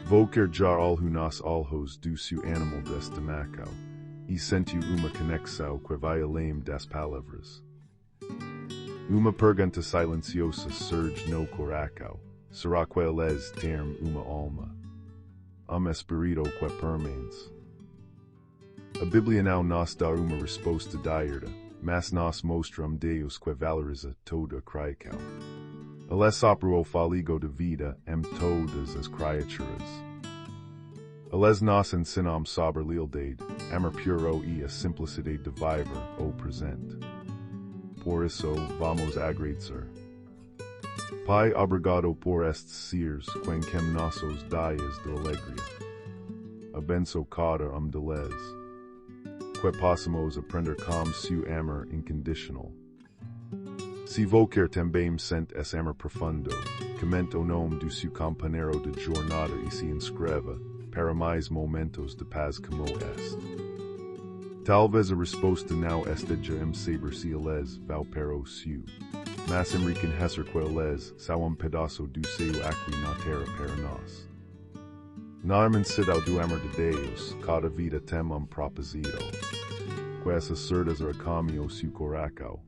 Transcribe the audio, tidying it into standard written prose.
Voker jar alhu nas alhos do su animal destemacao, e sentiu uma conexão que vai além das palavras. Uma pergunta silenciosa surge no coração, será que eles têm uma alma? Espírito que permanece. A Bíblia não nos dá uma resposta direta, mas nos mostra Deus que valoriza toda a criação. Ele sopra o fôlego de vida em todas as criaturas. Eles nos ensinam sobre lealdade, amor puro e a simplicidade de viver o presente. Por isso, vamos agradecer. Pai, obrigado por estes seres que nossos dias de alegria. Abençoe cada deles. Que possamos aprender com su amor incondicional. Se você também sente esse amor profundo, comente o nome do seu companheiro de jornada e se inscreva para mais momentos de paz como este. Talvez a resposta não esteja em saber se eles vão para o céu, mas em reconhecer que eles são pedaço do seu aqui na terra para nós. Na imensidão do amor de Deus, cada vida tem propósito. Que essa certeza acalme o seu coração.